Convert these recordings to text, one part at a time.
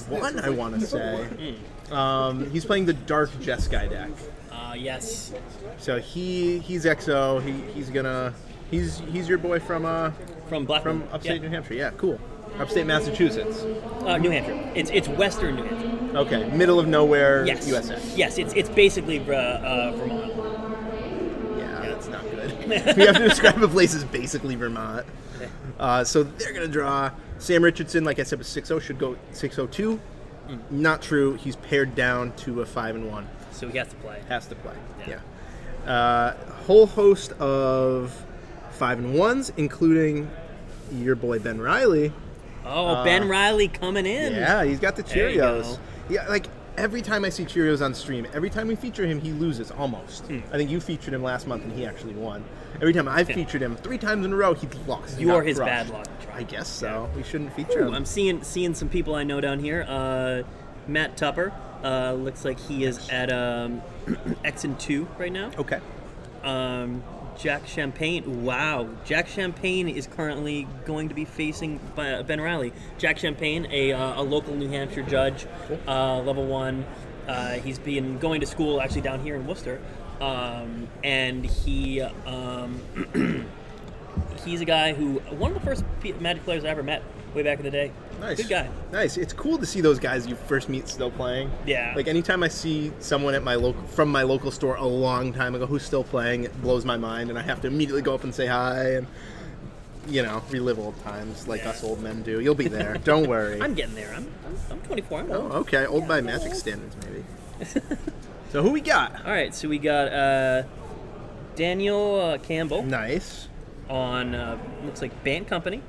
one, I want to say. He's playing the Dark Jeskai deck. Yes. So he's EXO. He's your boy from upstate New Hampshire. Yeah, cool. Upstate Massachusetts. New Hampshire. It's western New Hampshire. Okay, middle of nowhere, Yes. USA. Yes, it's basically Vermont. Yeah, that's not good. We have to describe a place as basically Vermont. So they're going to draw. Sam Richardson, like I said, was 6-0, should go 6-0-2. Not true. He's pared down to a 5-1. So he has to play. Has to play, yeah. Whole host of 5-1s, including your boy Ben Riley. Oh, Ben Riley coming in. Yeah, he's got the There you Cheerios. go. Yeah, like every time I see Cheerios on stream, every time we feature him, he loses almost. I think you featured him last month and he actually won. Every time I've featured him 3 times in a row, he lost. You're his bad luck. I guess so. We shouldn't feature him. I'm seeing some people I know down here. Matt Tupper looks like he is at X and 2 right now. Okay. Jack Champagne. Wow, Jack Champagne is currently going to be facing Ben Riley. Jack Champagne, a local New Hampshire judge, level 1. He's been going to school actually down here in Worcester, and he he's a guy who one of the first Magic players I ever met way back in the day. Nice. Good guy. Nice. It's cool to see those guys you first meet still playing. Yeah. Like anytime I see someone at from my local store a long time ago who's still playing, it blows my mind, and I have to immediately go up and say hi and relive old times like us old men do. You'll be there. Don't worry. I'm getting there. I'm 24. I'm old. Oh, okay. Old by Magic standards, maybe. So who we got? All right. So we got Daniel Campbell. Nice. On looks like Bant Company.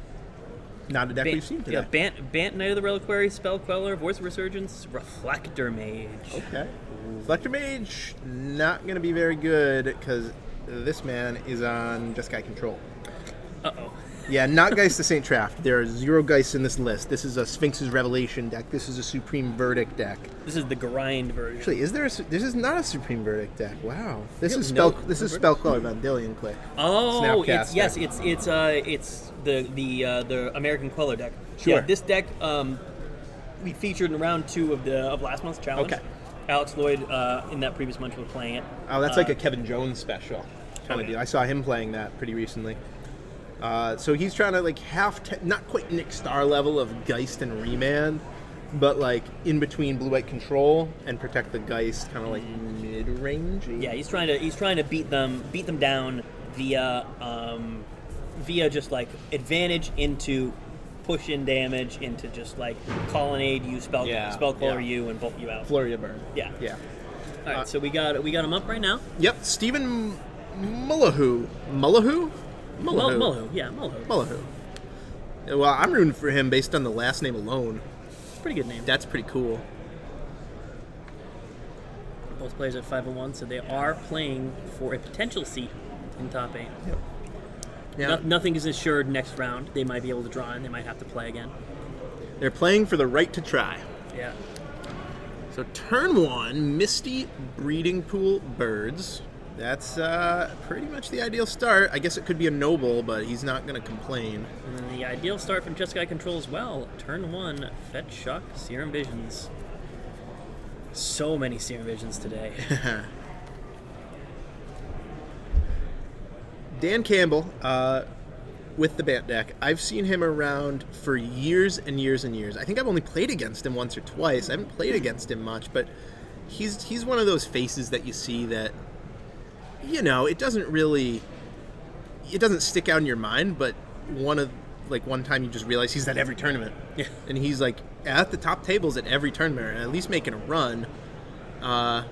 Not a deck we've seen today. Yeah, Bant Knight of the Reliquary, Spell Queller, Voice of Resurgence, Reflector Mage. Okay. Reflector Mage, not going to be very good because this man is on Jeskai Control. Uh-oh. Yeah, not Geist of St. Traft. There are 0 Geists in this list. This is a Sphinx's Revelation deck. This is a Supreme Verdict deck. This is the grind version. Actually, this is not a Supreme Verdict deck. Wow. This is Spell Queller Vandalion Click. Oh, Snapcaster. it's the American Queller deck. Sure. Yeah, this deck we featured in round 2 of last month's challenge. Okay. Alex Lloyd in that previous month was playing it. Oh, that's like a Kevin Jones special kind of Okay. deal. I saw him playing that pretty recently. So he's trying to not quite Nick Star level of Geist and Remand, but like in between blue-white control and protect the Geist, kind of like mid-range. Yeah, he's trying to beat them down via just like advantage into push in damage into just like colonnade you spell caller you and bolt you out. Flurry of Burn. Yeah. Yeah. All right, so we got him up right now. Yep, Stephen Mullahoo. Mullahoo? Mullahoo, yeah, Mullahoo. Mullahoo. Well, I'm rooting for him based on the last name alone. Pretty good name. That's pretty cool. Both players at 5-1, so they are playing for a potential seat in top 8. Yep. Yeah. Nothing is assured next round. They might be able to draw in. They might have to play again. They're playing for the right to try. Yeah. So turn 1, Misty Breeding Pool Birds. That's pretty much the ideal start. I guess it could be a Noble, but he's not going to complain. And then the ideal start from Jeskai Control as well. Turn 1, Fetch Shock, Serum Visions. So many Serum Visions today. Dan Campbell with the Bant deck. I've seen him around for years and years and years. I think I've only played against him once or twice. I haven't played against him much, but he's one of those faces that you see that, it doesn't stick out in your mind, but one time you just realize he's at every tournament. Yeah. And he's like at the top tables at every tournament, and at least making a run. So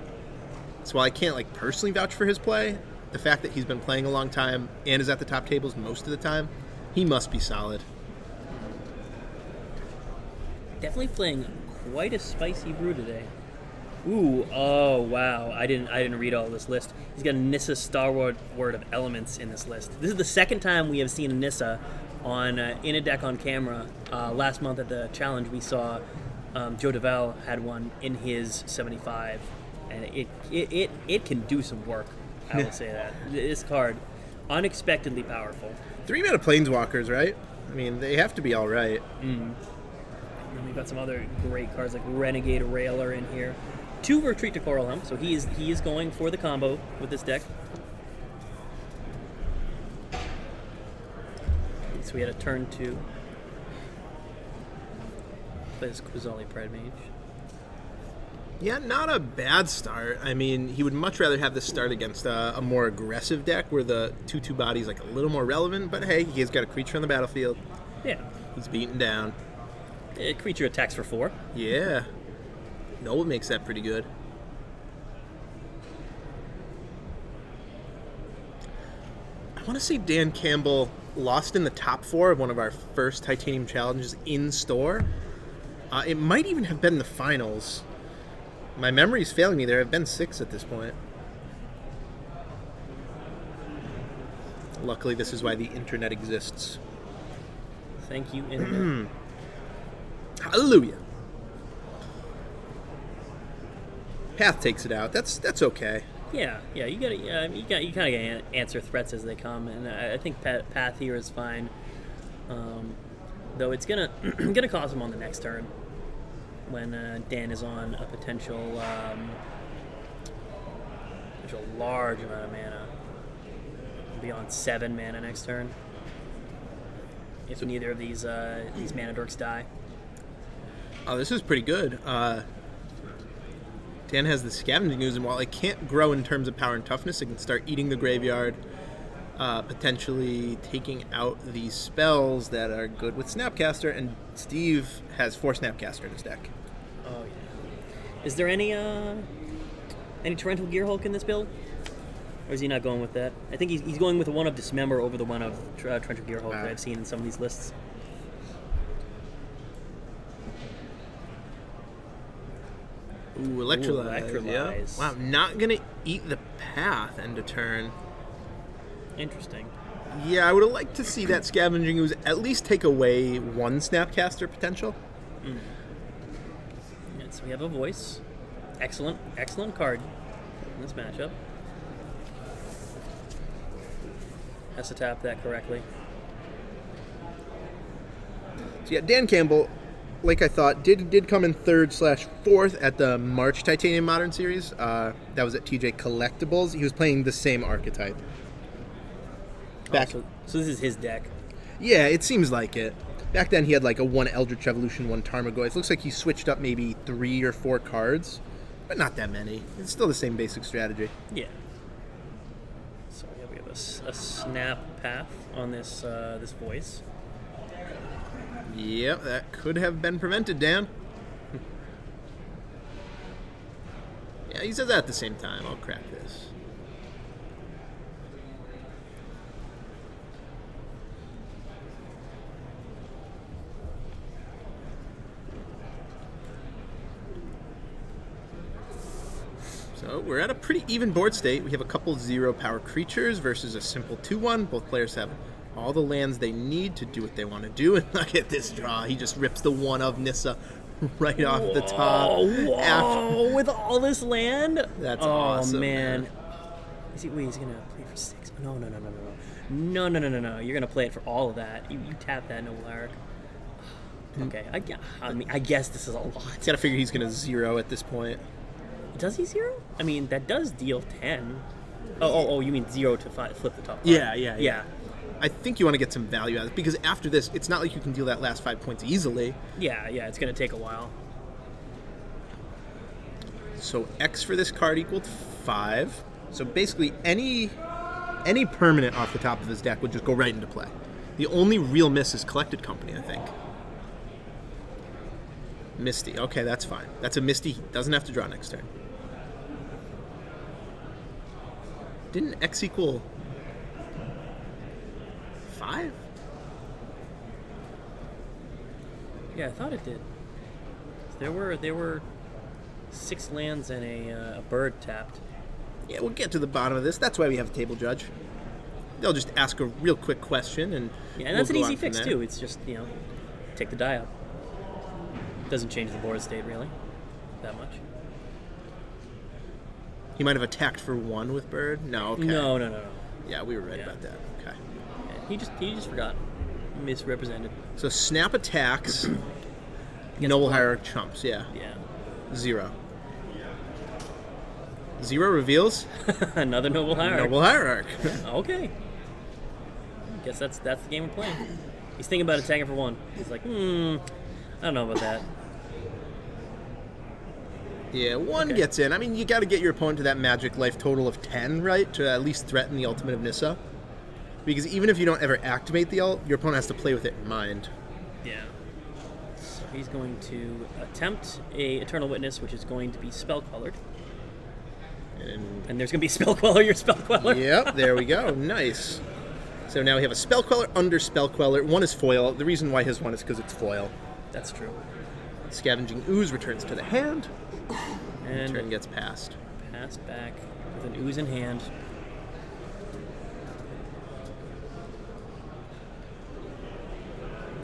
while I can't personally vouch for his play, the fact that he's been playing a long time and is at the top tables most of the time, he must be solid. Definitely playing quite a spicy brew today. Ooh, oh wow! I didn't read all this list. He's got a Nissa Starward Word of Elements in this list. This is the second time we have seen a Nissa on in a deck on camera. Last month at the challenge, we saw Joe DeVal had one in his 75, and it can do some work. I will say that this card, unexpectedly powerful. 3-mana Planeswalkers, right? I mean, they have to be all right. And we've got some other great cards like Renegade Railer in here. 2 Retreat to Coral Helm, so he is going for the combo with this deck. So we had a turn 2. Plays Quizali Pride Mage. Yeah, not a bad start. I mean, he would much rather have this start against a more aggressive deck where the 2/2 body is like a little more relevant, but hey, he's got a creature on the battlefield. Yeah. He's beaten down. A creature attacks for 4. Yeah. Noah makes that pretty good. I want to say Dan Campbell lost in the top 4 of one of our first Titanium challenges in store. It might even have been the finals. My memory's failing me. There have been 6 at this point. Luckily, this is why the internet exists. Thank you, internet. Hallelujah. Path takes it out. That's okay. Yeah, you kind of gotta answer threats as they come, and I think Path here is fine. Though it's gonna cost him on the next turn when Dan is on a potential large amount of mana. He'll be on 7 mana next turn if neither of these mana dorks die. Oh, this is pretty good. Dan has the Scavenging Ooze, and while it can't grow in terms of power and toughness, it can start eating the graveyard, potentially taking out these spells that are good with Snapcaster, and Steve has 4 Snapcaster in his deck. Oh, yeah. Is there any Torrential Gearhulk in this build? Or is he not going with that? I think he's going with the one of Dismember over the one of Torrential Gearhulk that I've seen in some of these lists. Ooh, Electrolyze. Yeah. Wow, not going to eat the path end of turn. Interesting. Yeah, I would have liked to see that Scavenging Ooze at least take away 1 Snapcaster potential. Mm. Yeah, so we have a voice. Excellent card in this matchup. Has to tap that correctly. So yeah, Dan Campbell, like I thought, did come in 3rd/4th at the March Titanium Modern Series. That was at TJ Collectibles. He was playing the same archetype. So this is his deck. Yeah, it seems like it. Back then he had like a 1 Eldritch Evolution, 1 Tarmogoyf. Looks like he switched up maybe 3 or 4 cards, but not that many. It's still the same basic strategy. Yeah. So yeah, we have a snap path on this this voice. Yep, that could have been prevented, Dan. Yeah, he says that at the same time. I'll crack this. So we're at a pretty even board state. We have a couple 0-power creatures versus a simple 2/1. Both players have all the lands they need to do what they want to do. And look at this draw. He just rips the 1 of Nissa right off the top. Whoa, with all this land? That's awesome, man. He's going to play for 6. No. No. You're going to play it for all of that. You tap that Noble Hierarch. Okay, I guess this is a lot. He's got to figure he's going to 0 at this point. Does he 0? I mean, that does deal 10. Oh, you mean 0 to flip the top part. Yeah. I think you want to get some value out of it, because after this, it's not like you can deal that last 5 points easily. Yeah, it's going to take a while. So X for this card equaled 5. So basically, any permanent off the top of his deck would just go right into play. The only real miss is Collected Company, I think. Misty. Okay, that's fine. That's a Misty. He doesn't have to draw next turn. Didn't X equal 5? Yeah, I thought it did. There were 6 lands and a bird tapped. Yeah, we'll get to the bottom of this. That's why we have a table judge. They'll just ask a real quick question, and that's an easy fix too. It's just take the die up. Doesn't change the board state really that much. He might have attacked for 1 with bird. No, okay. No. Yeah, we were right about that. Okay. Yeah, he just forgot. Misrepresented. So snap attacks. Noble Hierarch chumps, yeah. Yeah. 0. 0 reveals Another Noble Hierarch. Noble Hierarch. Okay. Guess that's the game we're playing. He's thinking about attacking for 1. He's like, I don't know about that. Yeah, 1 gets in. I mean, you got to get your opponent to that magic life total of 10, right? To at least threaten the ultimate of Nissa. Because even if you don't ever activate the ult, your opponent has to play with it in mind. Yeah. So he's going to attempt a Eternal Witness, which is going to be spell colored. And there's going to be spell queller, your spell queller. Yep, there we go. Nice. So now we have a spell queller under spell queller. 1 is foil. The reason why his 1 is because it's foil. That's true. Scavenging Ooze returns to the hand. And turn gets passed. Passed back with an Ooze in hand.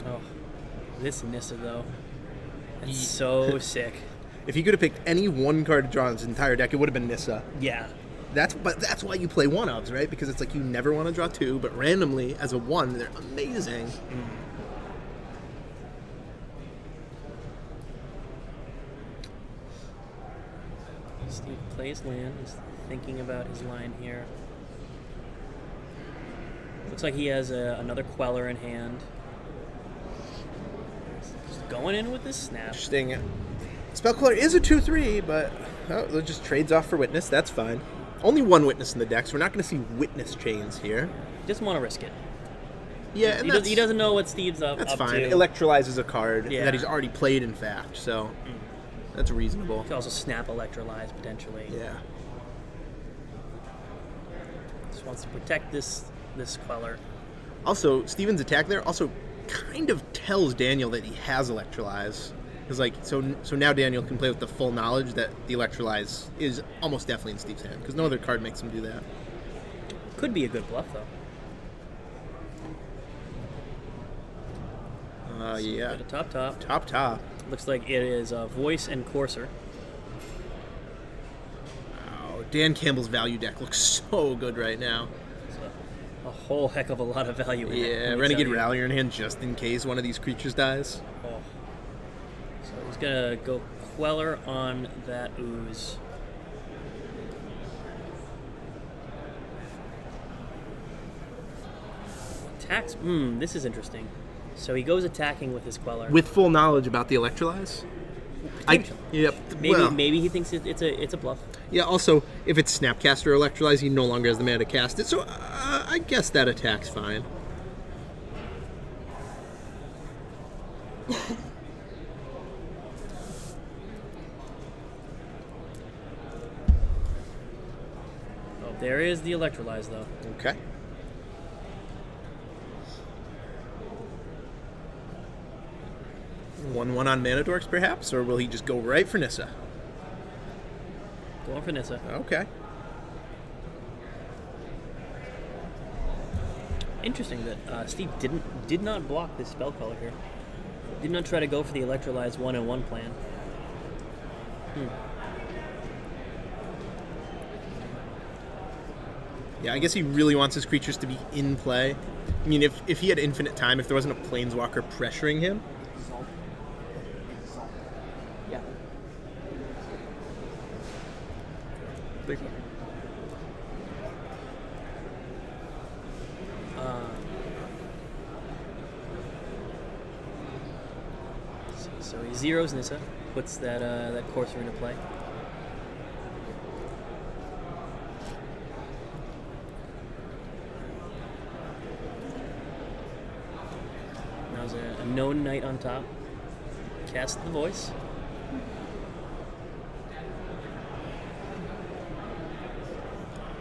Oh, this Nissa though. That's so sick. If he could have picked any 1 card to draw in his entire deck, it would have been Nissa. Yeah. But that's why you play 1-ofs, right? Because it's like you never want to draw 2, but randomly as a 1, they're amazing. Steve plays land. He's thinking about his line here. Looks like he has another queller in hand. Just going in with this snap. Interesting. Spell queller is a 2/3, but it just trades off for witness. That's fine. Only 1 witness in the deck, so we're not going to see witness chains here. Doesn't want to risk it. Yeah, and He doesn't know what Steve's up to. That's fine. Electrolyzes a card that he's already played, in fact, so that's reasonable. You can also snap Electrolyze potentially. Yeah. Just wants to protect this queller. Also, Steven's attack there also kind of tells Daniel that he has Electrolyze. Because, like, so now Daniel can play with the full knowledge that the Electrolyze is almost definitely in Steve's hand. Because no other card makes him do that. Could be a good bluff, though. Yeah. Got a top. Top. Looks like it is Voice and Courser. Wow. Dan Campbell's value deck looks so good right now. A whole heck of a lot of value in it. Yeah, Renegade Rallier in hand just in case one of these creatures dies. Oh. So he's going to go Queller on that Ooze. Attacks. This is interesting. So he goes attacking with his Queller. With full knowledge about the Electrolyze? Yep. Maybe he thinks it's a bluff. Yeah, also, if it's Snapcaster or Electrolyze, he no longer has the mana to cast it, so I guess that attack's fine. Oh, there is the Electrolyze, though. Okay. One on Mana Dorks, perhaps? Or will he just go right for Nissa? Going for Nissa. Okay. Interesting that Steve did not block this spell color here. Did not try to go for the Electrolyze 1-on-1 plan. Yeah, I guess he really wants his creatures to be in play. I mean, if he had infinite time, if there wasn't a Planeswalker pressuring him. Yeah. So he zeroes Nissa, puts that Courser into play. Now there's a known knight on top. Cast the Voice.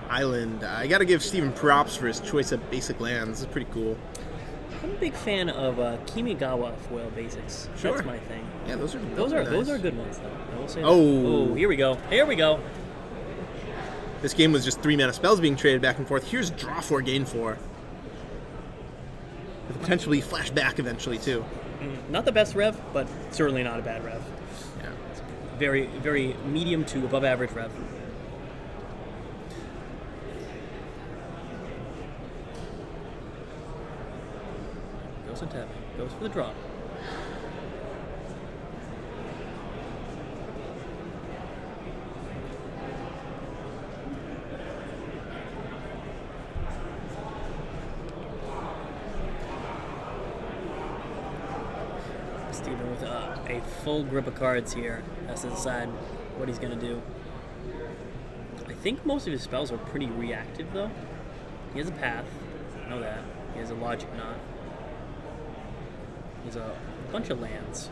Island. I gotta give Steven props for his choice of basic lands. This is pretty cool. I'm a big fan of Kimigawa foil basics. Sure. That's my thing. Yeah, those are nice. Good ones though. I will say Oh. That. Oh, here we go. This game was just 3 mana spells being traded back and forth. Here's draw 4, gain 4. With potentially flash back eventually too. Not the best rev, but certainly not a bad rev. Yeah. Very, very medium to above average rev. Goes on tapping. Goes for the draw. Steven with a full grip of cards here has to decide what he's going to do. I think most of his spells are pretty reactive, though. He has a path. I know that. He has a logic knot. He has a bunch of lands.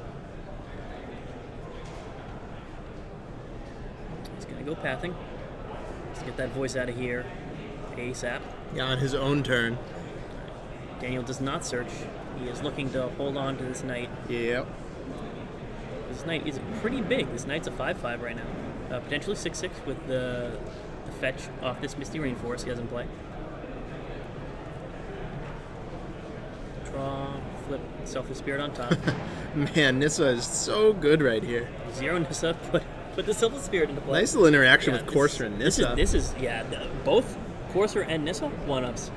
He's going to go pathing. Let's get that voice out of here ASAP. Yeah, on his own turn. Daniel does not search. He is looking to hold on to this knight. Yep. This knight is pretty big. This knight's a 5/5 right now. Potentially 6/6 with the fetch off this Misty Rainforest he has in play. Draw, flip, Selfless Spirit on top. Man, Nissa is so good right here. 0 Nissa, put the Selfless Spirit into play. Nice little interaction with Courser and Nissa. This is both Courser and Nissa 1-ups.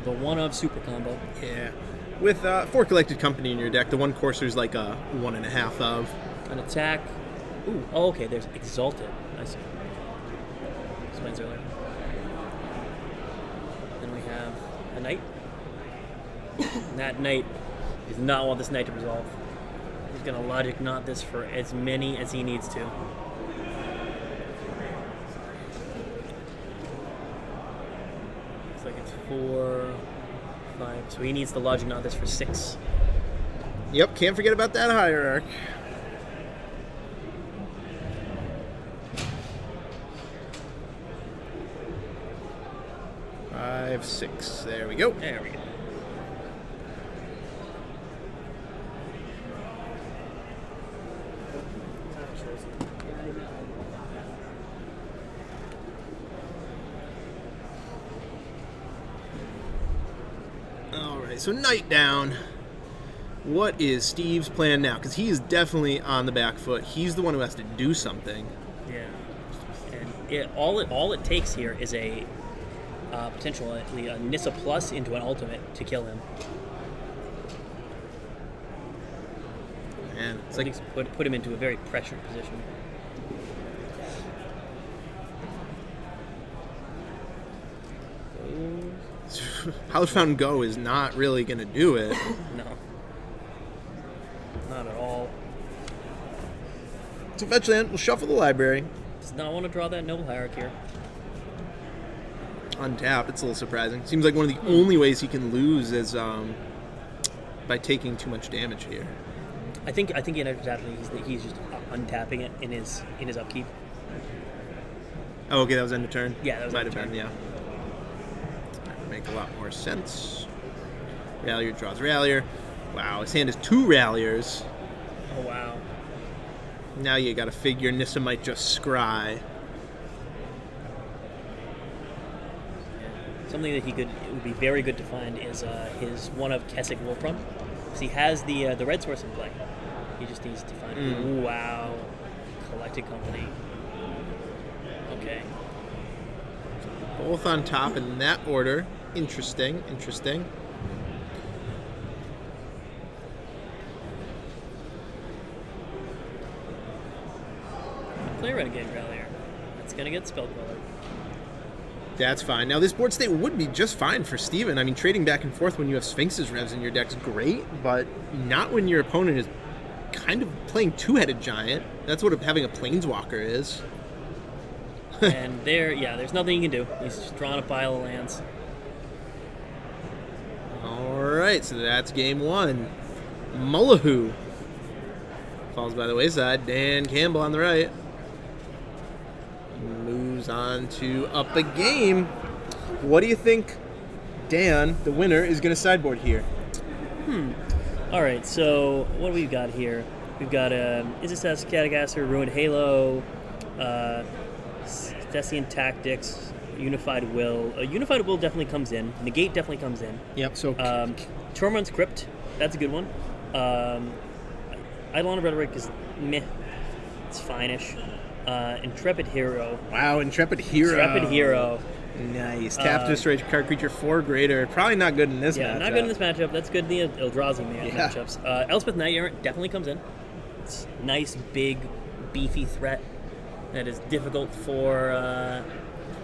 The 1-up super combo. Yeah. With 4 Collected Company in your deck, the 1 Courser's like a 1.5 of. An attack. Ooh, oh, okay, there's Exalted. I see. Explains earlier. Then we have a knight. That knight does not want this knight to resolve. He's going to logic knot this for as many as he needs to. Looks like it's 4, 5. So he needs to logic knot this for 6. Yep, can't forget about that hierarch. 5, 6. There we go. There we go. Alright, so knight down. What is Steve's plan now? Because he is definitely on the back foot. He's the one who has to do something. Yeah. And all it takes here is a potentially a Nissa plus into an ultimate to kill him. Man, it's I like think put him into a very pressured position. House Fountain Go is not really going to do it. No. Not at all. So fetch land, we'll shuffle the library. Does not want to draw that Noble Hierarch here. Untap, it's a little surprising. Seems like one of the only ways he can lose is by taking too much damage here. I think in actuality he's just untapping it in his upkeep. Oh, okay, that was end of turn? Yeah, that was Might end of have turn. been, yeah. That would make a lot more sense. Rallier draws Rallier. Wow, his hand is 2 Ralliers. Oh, wow. Now you gotta figure Nissa might just scry. Something that it would be very good to find is his one of Kessig Wolfram. Because he has the red source in play. He just needs to find Ooh, wow. Collected Company. Okay. Both on top in that order. Interesting. Play Renegade Rallier. That's going to get Spellcaller. That's fine. Now, this board state would be just fine for Steven. I mean, trading back and forth when you have Sphinx's Revs in your deck's great, but not when your opponent is kind of playing two-headed giant. That's what having a Planeswalker is. And there's nothing you can do. He's just drawing a pile of lands. All right, so that's game 1. Mullahoo falls by the wayside. Dan Campbell on the right. Moves on to up a game. What do you think Dan, the winner, is going to sideboard here? All right, so what do we got here? We've got Izzet Catagasser, Ruined Halo, Thessian Tactics, Unified Will. Unified Will definitely comes in. Negate definitely comes in. Yep, so... Tormund's Crypt, that's a good one. Eidolon of Rhetoric is meh. It's fine-ish. Intrepid Hero. Wow, Intrepid Hero. Nice. Tap to destroy card creature 4 greater. Probably not good in this matchup. Yeah, not good in this matchup. That's good in the Eldrazi matchups. Elspeth Knight Errant definitely comes in. It's nice, big, beefy threat that is difficult for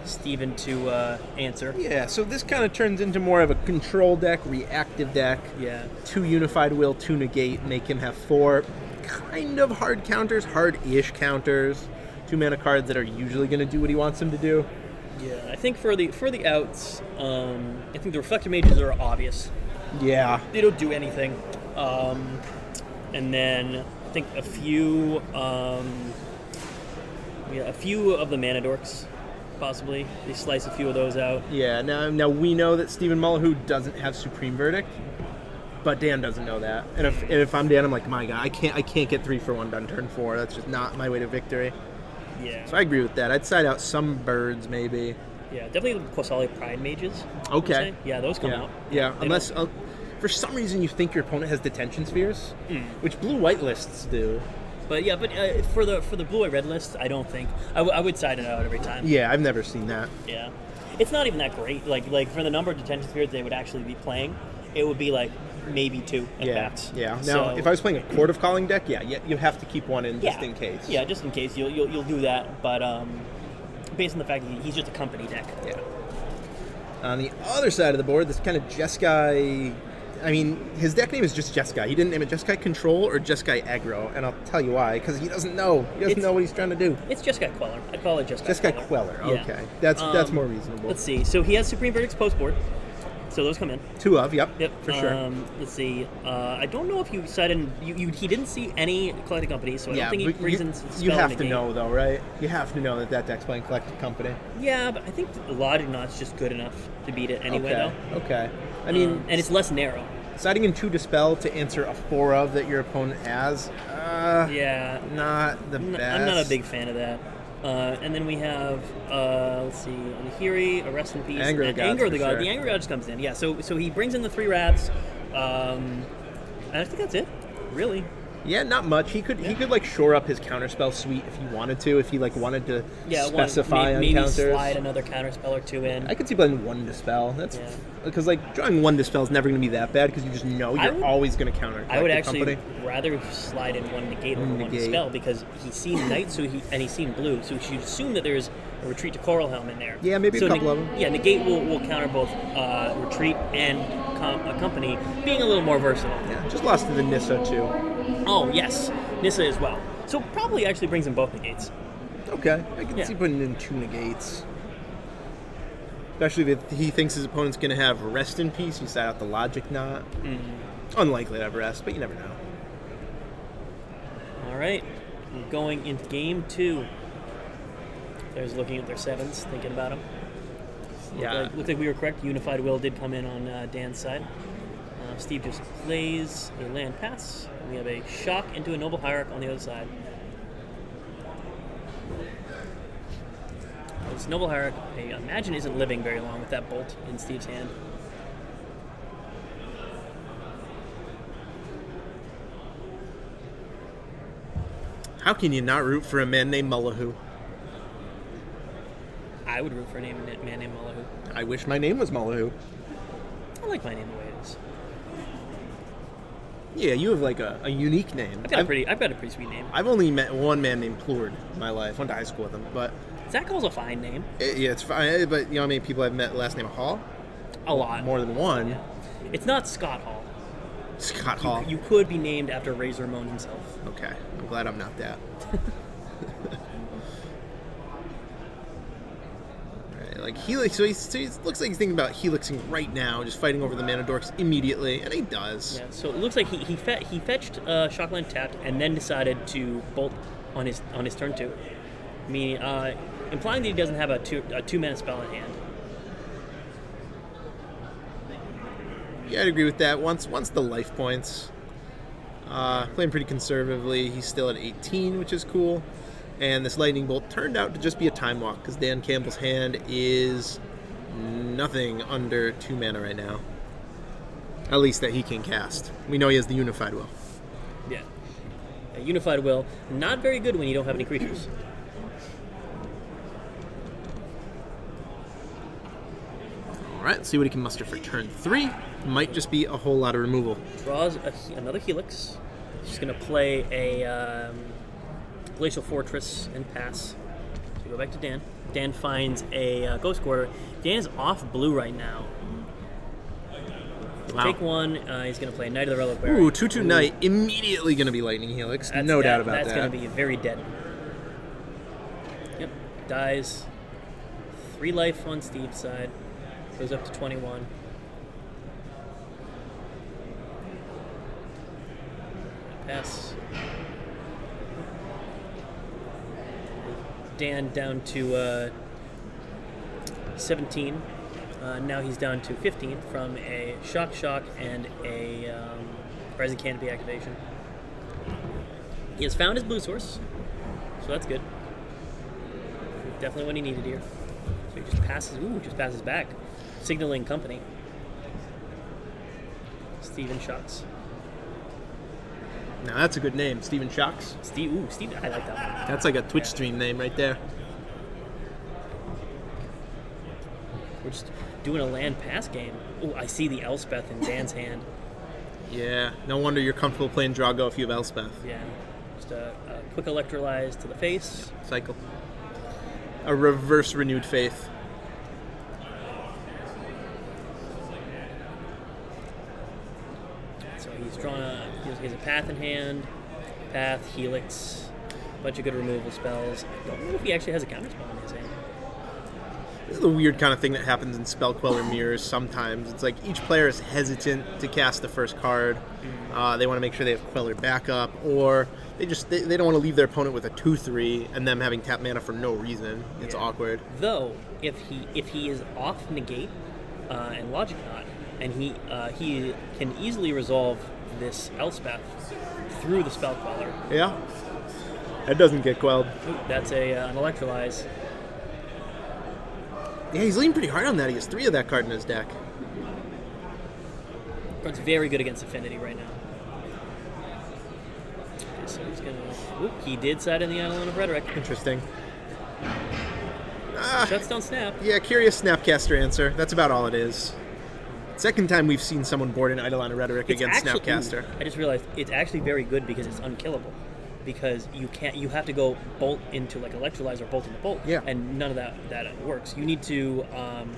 Steven to answer. Yeah, so this kind of turns into more of a control deck, reactive deck. Yeah. 2 Unified Will, 2 Negate, make him have 4 kind of hard counters, hard-ish counters. 2 mana cards that are usually going to do what he wants them to do. Yeah, I think for the outs, I think the Reflector Mages are obvious. Yeah. They don't do anything. And then I think a few of the Mana Dorks, possibly. They slice a few of those out. Yeah, now we know that Stephen Mullahoo doesn't have Supreme Verdict, but Dan doesn't know that. And if I'm Dan, I'm like, my God, I can't get 3 for 1 done turn 4. That's just not my way to victory. Yeah. So I agree with that. I'd side out some birds, maybe. Yeah, definitely Quasali Pride Mages. Okay. Yeah, those come out. Yeah, unless for some reason you think your opponent has Detention Spheres, which blue-white lists do. But for the blue-white red list, I don't think I would side it out every time. Yeah, I've never seen that. Yeah, it's not even that great. Like for the number of Detention Spheres they would actually be playing, it would be like maybe 2 at bats. Yeah. Now, so, if I was playing a Court of Calling deck, you have to keep one in just in case. Yeah, just in case you'll do that. But based on the fact that he's just a company deck. Yeah. On the other side of the board, this kind of Jeskai. I mean, his deck name is just Jeskai. He didn't name it Jeskai Control or Jeskai Aggro, and I'll tell you why. Because he doesn't know. He doesn't know what he's trying to do. It's Jeskai Queller. I'd call it Jeskai Queller. Yeah. Okay, that's more reasonable. Let's see. So he has Supreme Verdicts post board. So those come in. 2 of, yep, for sure. Let's see. I don't know if you said he didn't see any collected companies, so I don't think he reasons. You have to know though, right? You have to know that deck's playing collected company. Yeah, but I think Logic Knot's just good enough to beat it anyway, though. Okay. I mean, and it's less narrow. Siding in 2 Dispel to answer a 4 of that your opponent has. Yeah. Not the best. I'm not a big fan of that. And then we have, let's see, Onihiri, a Rest in Peace, Anger of the Gods. Anger of the Gods. Sure. The Anger of the Gods comes in, yeah. So he brings in the 3 rats. And I think that's it, really. Yeah, not much. He could like shore up his counterspell suite if he wanted to. If he like wanted to specify on maybe counters. Slide another counterspell or 2 in. I could see playing 1 Dispel. That's because like drawing 1 Dispel is never going to be that bad because you just know you're always going to counter. I would actually rather slide in 1 Negate over 1 Dispel because he's seen Night, and he's seen Blue, so you should assume that there's a Retreat to Coral Helm in there. Yeah, maybe a couple of them. Yeah, Negate will counter both Retreat and Company, being a little more versatile. Yeah, just lost to the Nissa too. Oh yes, Nissa as well. So probably actually brings in both Negates. Okay, I can see putting in 2 Negates. Especially if he thinks his opponent's going to have Rest in Peace, you side out the Logic Knot. Unlikely to have Rest, but you never know. All right, we're going into game 2. There's looking at their 7s, thinking about them. Yeah. Looked like we were correct. Unified Will did come in on Dan's side. Steve just plays a land pass. We have a shock into a Noble Hierarch on the other side. This Noble Hierarch, I imagine, isn't living very long with that bolt in Steve's hand. How can you not root for a man named Mullahoo? I would root for a man named Mullahoo. I wish my name was Mullahoo. I like my name the way it is. Yeah, you have like a unique name. I've got a pretty sweet name. I've only met one man named Plord in my life. Went to high school with him, but Zach Hall's a fine name. yeah, it's fine. But you know how many people I've met last name Hall? A lot. More than one. Yeah. It's not Scott Hall. Scott Hall. You could be named after Razor Ramon himself. Okay, I'm glad I'm not that. Right, like Helix, so he looks like he's thinking about helixing right now, just fighting over the Mana Dorks immediately, and he does. Yeah, so it looks like he fetched Shockland tapped and then decided to bolt on his turn 2. Meaning, implying that he doesn't have a 2 mana spell in hand. Yeah, I'd agree with that. Once the life points, playing pretty conservatively. He's still at 18, which is cool. And this lightning bolt turned out to just be a time walk because Dan Campbell's hand is nothing under 2 mana right now. At least that he can cast. We know he has the Unified Will. Yeah. A Unified Will, not very good when you don't have any creatures. Alright, let's see what he can muster for turn 3. Might just be a whole lot of removal. Draws another Helix. He's going to play a Glacial Fortress and pass. we go back to Dan. Dan finds a Ghost Quarter. Dan is off blue right now. Wow. Take one. He's going to play Knight of the Reliquary. Ooh, 2/2 Knight. Immediately going to be Lightning Helix. No doubt about that. That's going to be very dead. Yep. Dies. 3 life on Steve's side. Goes up to 21. Pass. Dan down to 17. Now he's down to 15 from a Shock and a Rising Canopy activation. He has found his blue source, so that's good. Definitely what he needed here. So he just passes back, signaling company. Steven Shocks. Now that's a good name, Steven Shocks. Steve, I like that one. That's like a Twitch stream name right there. We're just doing a land pass game. Oh, I see the Elspeth in Dan's hand. Yeah, no wonder you're comfortable playing Drago if you have Elspeth. Yeah, just a quick electrolyze to the face. Cycle. A reverse renewed faith. So he's drawn he has a path in hand, path, helix, a bunch of good removal spells. I don't know if he actually has a counterspell in his hand. This is the weird kind of thing that happens in Spell Queller mirrors sometimes. It's like each player is hesitant to cast the first card. They want to make sure they have Queller backup, or they don't want to leave their opponent with a 2/3 and them having tap mana for no reason. It's awkward. Though, if he is off negate and Logic Knot, and he can easily resolve this Elspeth through the Spell Queller. Yeah. That doesn't get quelled. Ooh, that's an electrolyze. Yeah, he's leaning pretty hard on that. He has 3 of that card in his deck. Card's very good against Affinity right now. Okay, so he's gonna. Oop, he did side in the Eidolon of Rhetoric. Interesting. Shuts down Snap. Yeah, curious Snapcaster answer. That's about all it is. Second time we've seen someone board an Eidolon of Rhetoric against Snapcaster. I just realized it's actually very good because it's unkillable. Because you have to go bolt into like electrolyze or bolt into bolt, and none of that works. You need to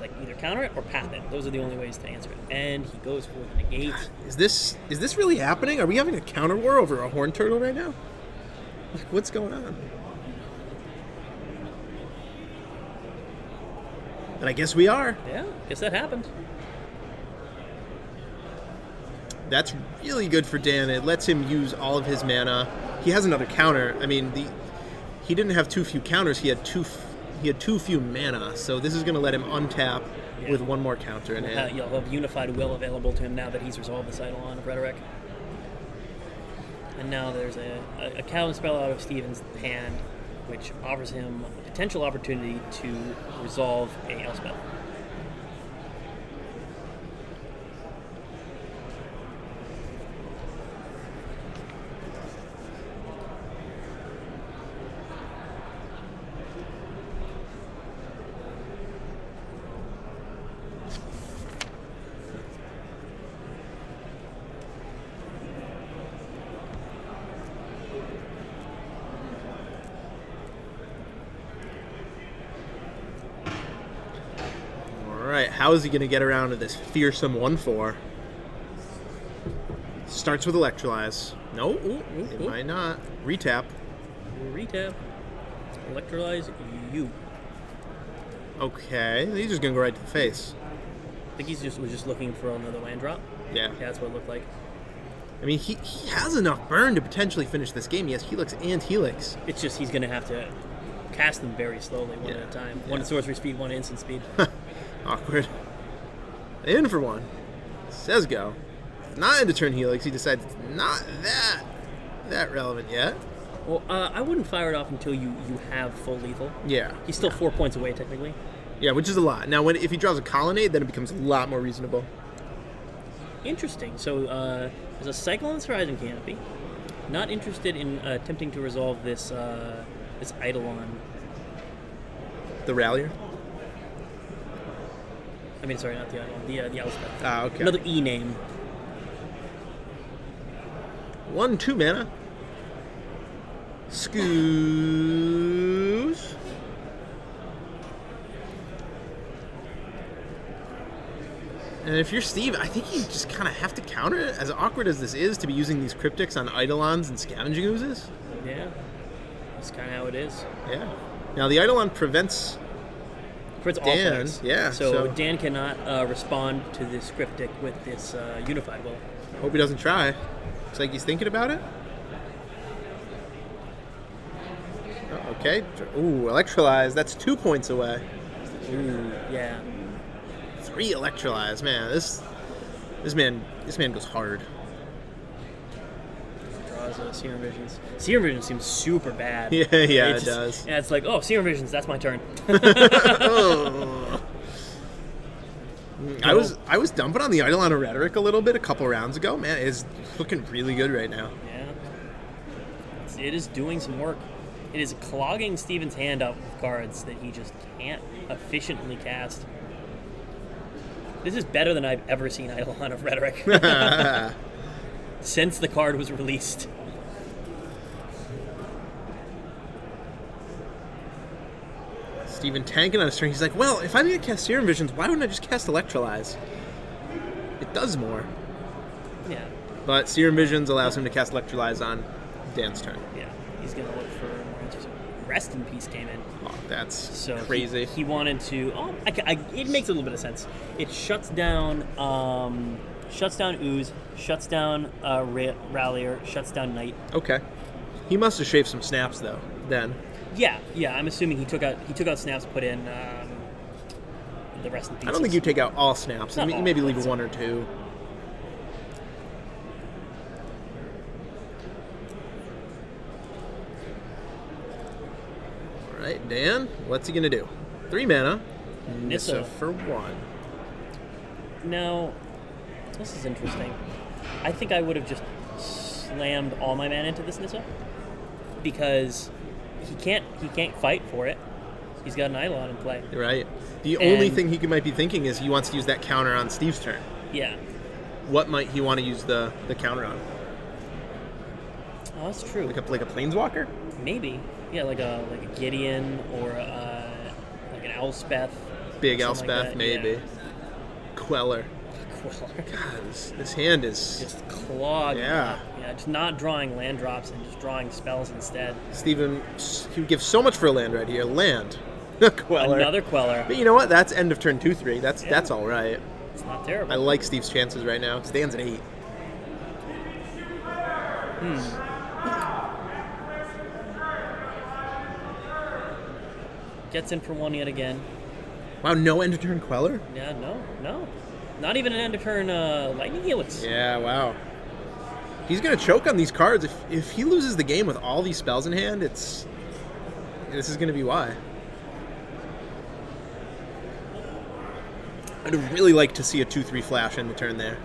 like either counter it or path it. Those are the only ways to answer it. And he goes for the negate. Is this really happening? Are we having a counter war over a horn turtle right now? Like, what's going on? And I guess we are. Yeah, guess that happened. That's really good for Dan. It lets him use all of his mana. He has another counter. I mean, he didn't have too few counters. He had too few mana. So this is going to let him untap with one more counter in hand. You'll have Unified Will available to him now that he's resolved the Eidolon of Rhetoric. And now there's a counter spell out of Steven's hand, which offers him a potential opportunity to resolve a Elspeth. How is he going to get around to this fearsome 1/4? Starts with Electrolyze. No, it might not. Retap. Retap. Electrolyze you. Okay, he's just going to go right to the face. I think was just looking for another land drop. Yeah. That's what it looked like. I mean, he has enough burn to potentially finish this game. He has Helix and Helix. It's just he's going to have to cast them very slowly, one at a time. One at sorcery speed, one at instant speed. Awkward. In for one. Says go. Not into turn Helix. He decides it's not that relevant yet. Well, I wouldn't fire it off until you have full lethal. Yeah. He's still 4 points away, technically. Yeah, which is a lot. Now, if he draws a Colonnade, then it becomes a lot more reasonable. Interesting. So, there's a cycle on this Horizon Canopy. Not interested in attempting to resolve this Eidolon. The Rallier? I mean, sorry, not the Eidolon. The Elspeth. Ah, okay. Another E name. 1/2 mana. Scoos. And if you're Steve, I think you just kind of have to counter it. As awkward as this is to be using these cryptics on Eidolons and Scavenging Oozes. Yeah. That's kind of how it is. Yeah. Now, the Eidolon prevents All Dan. players. Yeah. So Dan cannot respond to this cryptic with this Unified Will. Hope he doesn't try. Looks like he's thinking about it. Oh, okay. Ooh, Electrolyze. That's 2 points away. Ooh, yeah. 3 Electrolyze. Man, this man goes hard. Draws Serum Visions. Serum Visions seems super bad. Yeah, it does. Yeah, it's like, oh, Serum Visions, that's my turn. Oh. I was dumping on the Eidolon of Rhetoric a little bit a couple rounds ago. Man, it's looking really good right now. Yeah. It is doing some work. It is clogging Steven's hand up with cards that he just can't efficiently cast. This is better than I've ever seen Eidolon of Rhetoric since the card was released. Steven tanking on his turn. He's like, well, if I'm going to cast Serum Visions, why wouldn't I just cast Electrolyze? It does more. Yeah. But Serum Visions allows him to cast Electrolyze on Dan's turn. Yeah. He's going to look for more answers. Rest in Peace came in. Oh, that's So crazy. He wanted to. It makes a little bit of sense. It shuts down Ooze, shuts down Rallier, shuts down Knight. Okay. He must have shaved some snaps, though, then. Yeah. I'm assuming he took out snaps, put in the Rest in Peace. I don't think you take out all snaps. Not You all, maybe leave but- 1 or 2. All right, Dan, what's he going to do? 3 mana. Nissa. For 1. Now, this is interesting. I think I would have just slammed all my mana into this Nissa because he can't fight for it. He's got an Eidolon in play. Right. The only And- thing he might be thinking is he wants to use that counter on Steve's turn. Yeah. What might he want to use the counter on? Oh, that's true. Like a Planeswalker? Maybe. Yeah, like a Gideon or like an Elspeth. Big something Elspeth, like that. maybe. Yeah. Queller. Queller. God, this hand is... Just clogged. Yeah. up. Yeah, just not drawing land drops and just drawing spells instead. Steven, he would give so much for a land right here. Land. Queller. Another Queller. But you know what? That's end of turn 2-3. That's all right. It's not terrible. I like Steve's chances right now. Dan's an 8. Gets in for 1 yet again. Wow, no end of turn Queller? Yeah, no. Not even an end of turn Lightning Helix. Yeah, wow. He's going to choke on these cards. If he loses the game with all these spells in hand, this is going to be why. I'd really like to see a 2-3 flash in the turn there.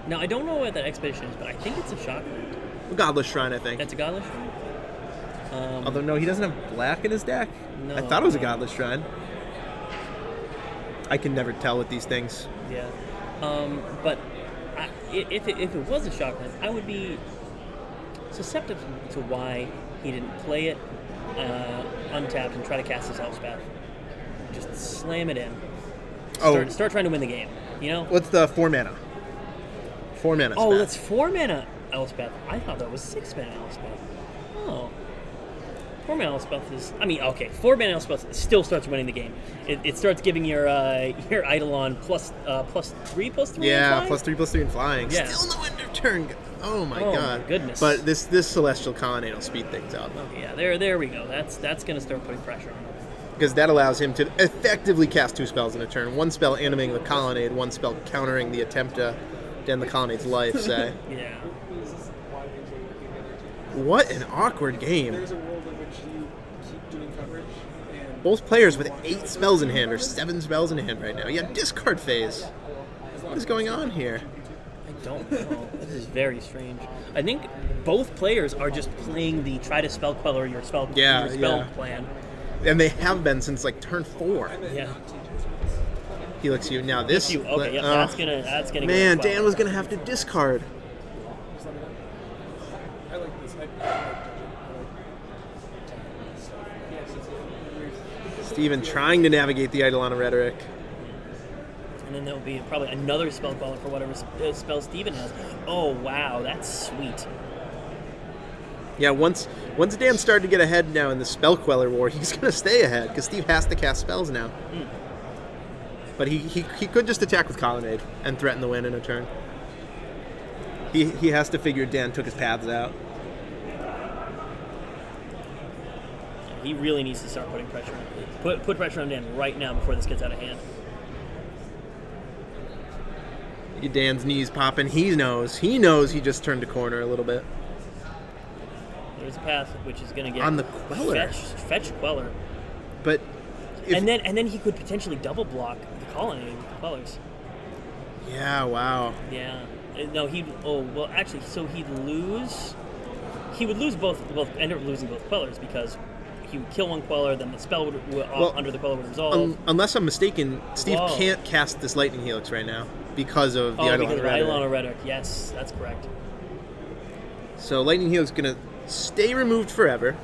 Now, I don't know what that expedition is, but I think it's a Shockland. Godless Shrine, I think. That's a Godless Shrine? Although, no, he doesn't have black in his deck. No, I thought it was a no. Godless Shrine. I can never tell with these things. Yeah. But if it was a Shockland, I would be susceptible to why he didn't play it untapped and try to cast his Elspeth. Just slam it in. Start trying to win the game, you know? What's the 4 mana? 4 mana Oh, spell. that's 4 mana Elspeth. I thought that was 6 mana Elspeth. Oh. 4 mana Elspeth is... I mean, okay, 4 mana Elspeth still starts winning the game. It starts giving your Eidolon plus 3/+3 Yeah, in flying? +3/+3 in flying. Yeah. Still no end of turn. Oh my god. my goodness. But this Celestial Colonnade will speed things up. Okay, yeah, there we go. That's going to start putting pressure on him. Because that allows him to effectively cast 2 spells in a turn. 1 spell animating the Colonnade, 1 spell countering the attempt to end the Colonnade's life, say. Yeah. What an awkward game. There's a world in which you keep doing coverage, and Both players with 8 spells in hand or 7 spells in hand right now. Yeah, discard phase. What is going on here? I don't know. This is very strange. I think both players are just playing the try to spell queller your spell plan. And they have been since like turn 4. Yeah. Helix you. Now this. Okay, yeah, that's gonna Man, go Dan was gonna have to discard. I like this. Steven trying to navigate the Eidolon of Rhetoric. and then there'll be probably another spell queller for whatever spell Steven has. Oh, wow, that's sweet. Yeah, once Dan started to get ahead now in the spell queller war, he's going to stay ahead because Steve has to cast spells now. But he could just attack with Colonnade and threaten the win in a turn. He has to figure Dan took his paths out. He really needs to start putting pressure on put pressure on Dan right now before this gets out of hand. Dan's knees popping. He knows he just turned a corner a little bit. There's a path which is going to get on the queller. Fetch queller. But and then he could potentially double block the colonnade with the quellers. Yeah, wow. Yeah. No, actually, so he'd lose. He would lose both. End up losing both quellers because he would kill one queller, then the spell would under the queller would resolve. Unless I'm mistaken, Steve Whoa. can't cast this lightning helix right now because of the Eidolon of Rhetoric. Yes, that's correct. So lightning helix is gonna stay removed forever.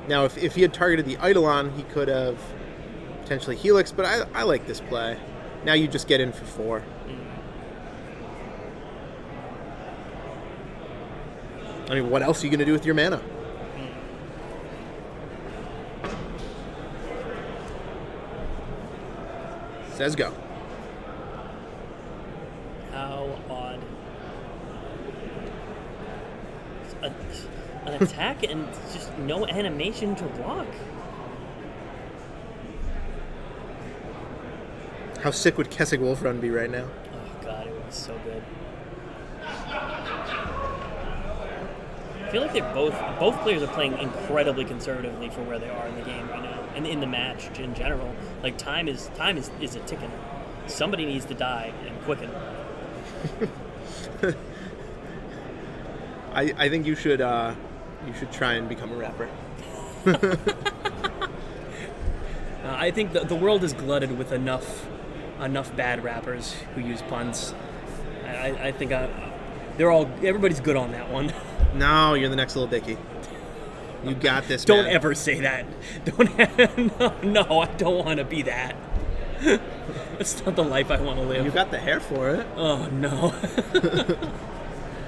Now, if he had targeted the Eidolon, he could have potentially helix, but I like this play. Now you just get in for 4. I mean, what else are you going to do with your mana? Says go. How odd. An attack and just no animation to block. How sick would Kessig Wolf Run be right now? Oh god, it would be so good. I feel like they're both players are playing incredibly conservatively for where they are in the game right now, and in the match in general. Like time is a ticking. Somebody needs to die and quicken. I think you should try and become a rapper. I think the world is glutted with enough bad rappers who use puns. I think everybody's good on that one. No, you're the next Little Dicky. You got this, Don't man. ever say that. No, I don't want to be that. That's not the life I want to live. You got the hair for it. Oh, no.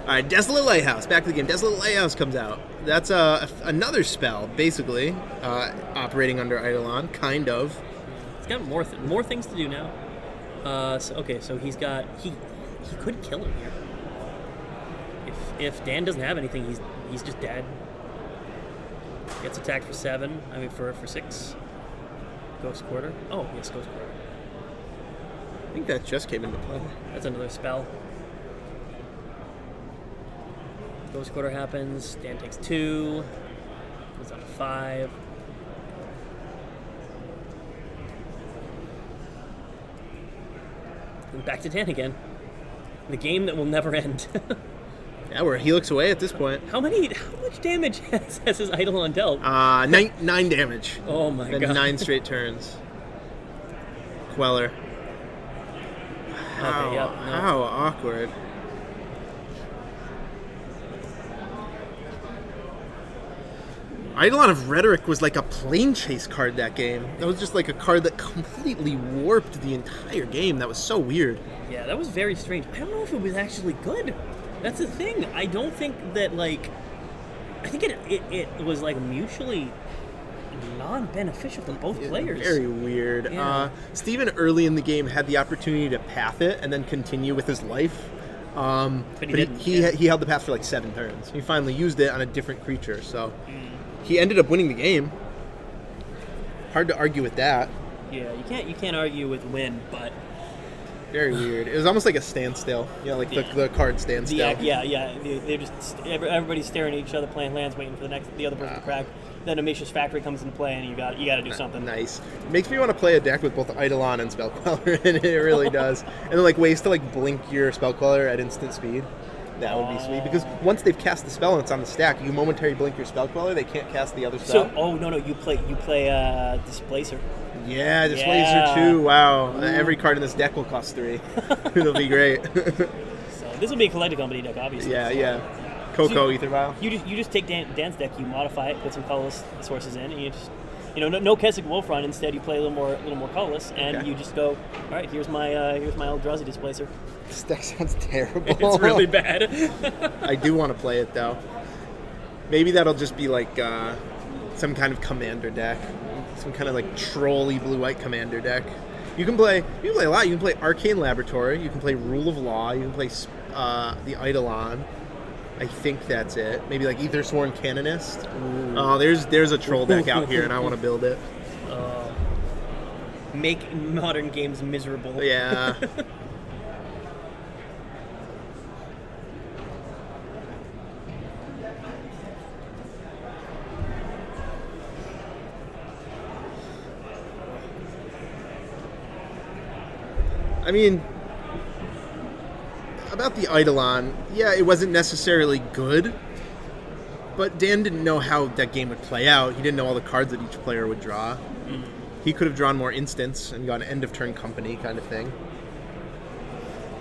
All right, Desolate Lighthouse. Back to the game. Desolate Lighthouse comes out. That's another spell, basically, operating under Eidolon, kind of. He's got more things to do now. So he's got... He could kill him here. If Dan doesn't have anything, he's just dead. Gets attacked for 7. I mean, for 6. Ghost Quarter. Oh, yes, Ghost Quarter. I think that just came into play. That's another spell. Ghost Quarter happens. Dan takes 2. Goes up to 5. And back to Dan again. The game that will never end. Yeah, we're a helix away at this point. How much damage has his Eidolon dealt? 9 damage. Oh my god. 9 straight turns. Queller. How awkward. Eidolon of Rhetoric was like a plane chase card that game. That was just like a card that completely warped the entire game. That was so weird. Yeah, that was very strange. I don't know if it was actually good. That's the thing. I don't think that, like... I think it was, like, mutually non-beneficial to both players. Very weird. Yeah. Steven early in the game had the opportunity to path it and then continue with his life. But he didn't. He held the path for like 7 turns. He finally used it on a different creature, so he ended up winning the game. Hard to argue with that. Yeah, you can't argue with win, but... Very weird. It was almost like a standstill. You know, like the card standstill. They're just everybody's staring at each other, playing lands, waiting for the other person to crack. Then Amicia's Factory comes into play, and you got to do something. Nice. Makes me want to play a deck with both Eidolon and Spell Queller, and it really does. And then like ways to like blink your Spell Queller at instant speed. That would be sweet, because once they've cast the spell and it's on the stack, you momentarily blink your Spell Queller, they can't cast the other spell. So, you play Displacer. Yeah, Displacer too. Wow. Every card in this deck will cost 3. It'll be great. So this will be a collected company deck, obviously. Yeah. Coco, Ether Vial. You just take Dan's deck, you modify it, put some colorless sources in, and no Keswick Wolfrun. Instead, you play a little more colorless, and Okay. you just go, all right, here's my Eldrazi Displacer. This deck sounds terrible. It's really bad. I do want to play it though. Maybe that'll just be like some kind of commander deck, some kind of like trolly blue-white commander deck. You can play a lot. You can play Arcane Laboratory. You can play Rule of Law. You can play the Eidolon. I think that's it. Maybe like Aethersworn Canonist. Ooh. Oh, there's a troll deck out here, and I want to build it. Make modern games miserable. Yeah. I mean, about the Eidolon, yeah, it wasn't necessarily good, but Dan didn't know how that game would play out. He didn't know all the cards that each player would draw. He could have drawn more instants and got an end-of-turn company kind of thing.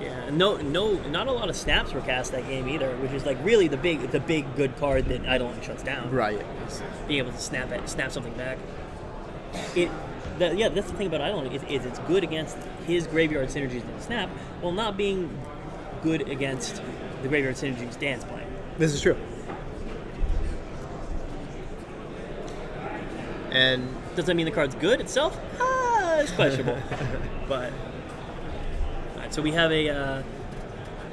Yeah, not a lot of snaps were cast that game either, which is like really the big good card that Eidolon shuts down. Right. Being able to snap something back. That's the thing about Eidolon is it's good against his graveyard synergies that snap, while not being good against the graveyard synergies Dan's playing. This is true. And Does that mean the card's good itself? It's questionable. But all right, so we have a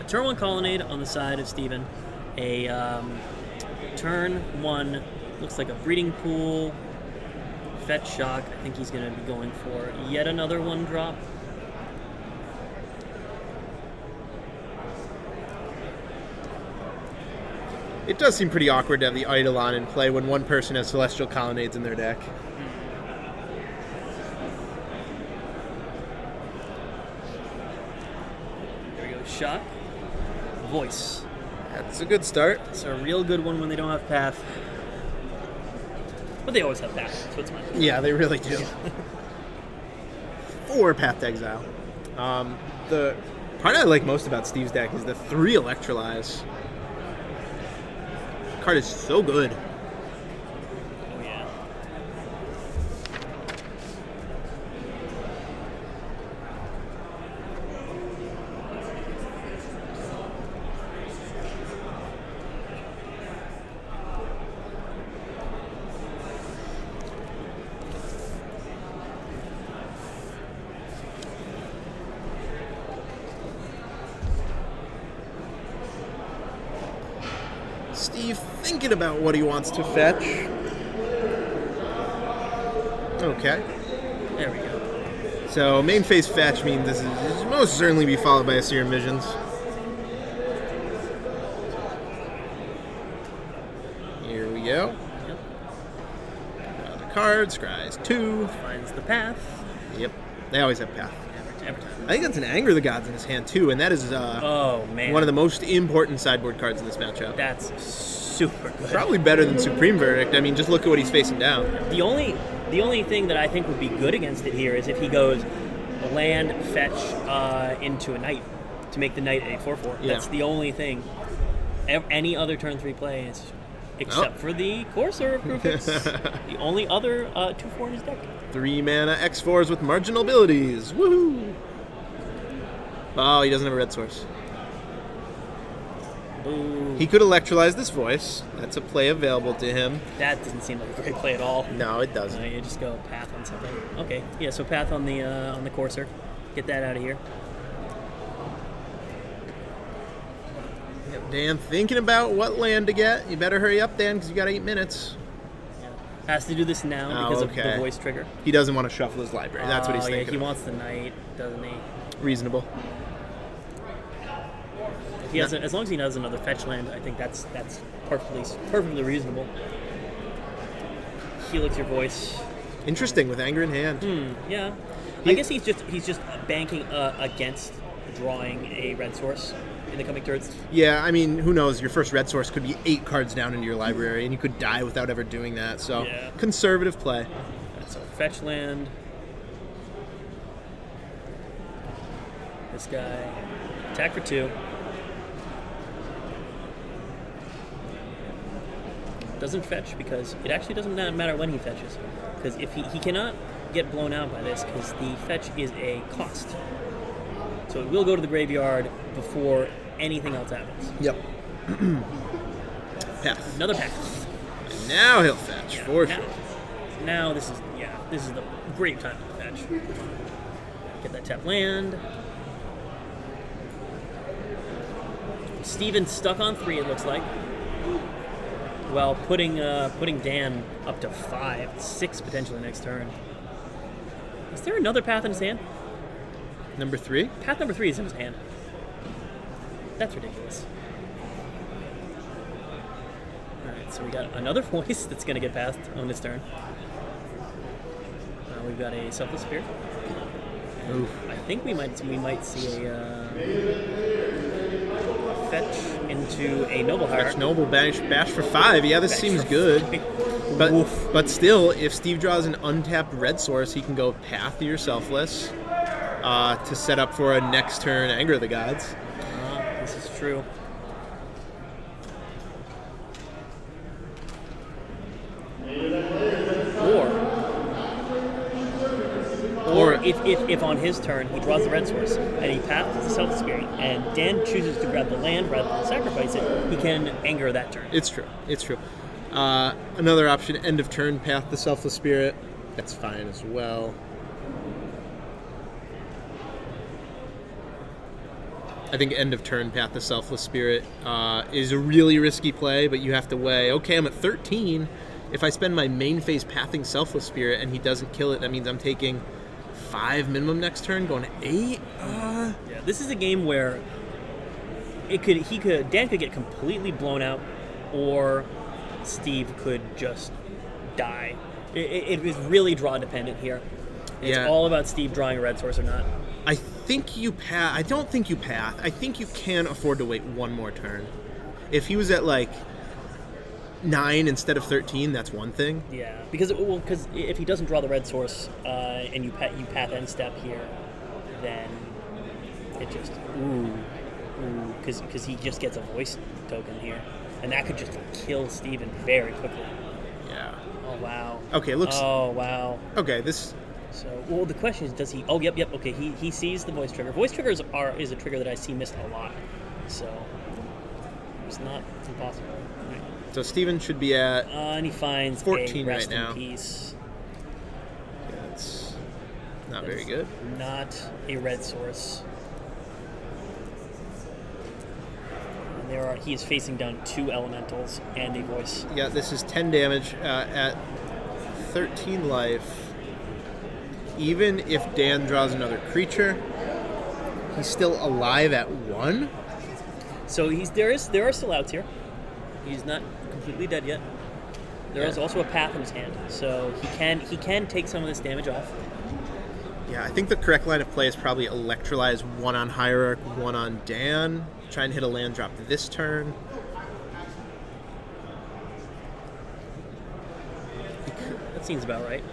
turn 1 Colonnade on the side of Steven. A turn 1 looks like a Breeding Pool. Fetch Shock. I think he's going to be going for yet another 1-drop. it does seem pretty awkward to have the Eidolon in play when one person has Celestial Colonnades in their deck. There we go. Shock. Voice. That's a good start. It's a real good one when they don't have Path. But they always have Path, so it's fine. Yeah, they really do. 4 Path to Exile. The part I like most about Steve's deck is the 3 Electrolyze. Card is so good. Oh, yeah. Steve thinking about what he wants to fetch. Okay. There we go. So main phase fetch means this is most certainly be followed by a Serum Visions. Here we go. Yep. Draw the card, scries 2. Finds the Path. Yep. They always have Path. Every time. I think that's an Anger of the Gods in his hand too, and that is Oh, man. one of the most important sideboard cards in this matchup. That's super good. Probably better than Supreme Verdict. I mean, just look at what he's facing down. The only thing that I think would be good against it here is if he goes land, fetch into a knight to make the knight a 4/4. Yeah. That's the only thing. Any other turn 3 plays, except for the Courser of Kruphix, the only other 2/4 in his deck. 3 mana X4s with marginal abilities. Woohoo! Oh, he doesn't have a red source. Boo. He could electrolyze this voice. That's a play available to him. That doesn't seem like a great play at all. No, it doesn't. You just go Path on something. Okay, yeah. So Path on the Courser. Get that out of here. Yep, Dan thinking about what land to get. You better hurry up, Dan, because you got 8 minutes. Yeah. Has to do this now because of the voice trigger. He doesn't want to shuffle his library. That's what he's thinking. Yeah, he of. wants the knight, doesn't he? Reasonable. If he has, as long as he has another fetch land, I think that's perfectly reasonable. Helix your voice. Interesting with Anger in hand. Yeah, I guess he's just banking against drawing a red source in the coming turns. Yeah, I mean, who knows? Your first red source could be 8 cards down into your library, and you could die without ever doing that. So, Yeah. Conservative play. So fetch land. This guy attack for 2. doesn't fetch because it actually doesn't matter when he fetches. Because if he cannot get blown out by this because the fetch is a cost. So it will go to the graveyard before anything else happens. Yep. Path. Another path. And now he'll fetch, for sure. Now this is the great time to fetch. Get that tap land. Steven's stuck on 3, it looks like. Well, putting Dan up to 5, 6 potentially next turn. Is there another path in his hand? Number 3? Path number 3 is in his hand. That's ridiculous. Alright, so we got another voice that's going to get passed on this turn. We've got a Selfless Spirit. Oof. I think we might see a fetch into a Noble Hierarch. Fetch Noble, bash for 5. Yeah, this seems good. But still, if Steve draws an untapped red source, he can go Path your Selfless to set up for a next turn Anger of the Gods. This is true. Or if on his turn he draws the red source and he paths the Selfless Spirit and Dan chooses to grab the land rather than sacrifice it, he can anger that turn. It's true. Another option, end of turn, path the Selfless Spirit. That's fine as well. I think end of turn, path the Selfless Spirit is a really risky play, but you have to weigh, okay, I'm at 13. If I spend my main phase pathing Selfless Spirit and he doesn't kill it, that means I'm taking 5 minimum next turn, going to 8. Yeah, this is a game where Dan could get completely blown out, or Steve could just die. It is really draw dependent here. It's all about Steve drawing a red source or not. I think you path. I don't think you path. I think you can afford to wait one more turn. If he was at like 9 instead of 13, that's one thing. Yeah, because if he doesn't draw the red source and you path end step here, then it just because he just gets a voice token here, and that could just kill Steven very quickly. Yeah. Oh wow. Okay, looks. Oh wow. Okay, this. So, well, the question is, does he? Oh, yep. Okay, he sees the voice trigger. Voice triggers is a trigger that I see missed a lot, so it's not impossible. Right. So Steven should be at. And he finds 14 a rest right now. in peace. Yeah, that's not very good. Not a red source. And he is facing down 2 elementals and a voice. Yeah, this is 10 damage at 13 life. Even if Dan draws another creature, he's still alive at 1. So there are still outs here. He's not completely dead yet. There is also a path in his hand, so he can take some of this damage off. Yeah, I think the correct line of play is probably Electrolyze 1 on Hierarch, 1 on Dan. Try and hit a land drop this turn. That seems about right.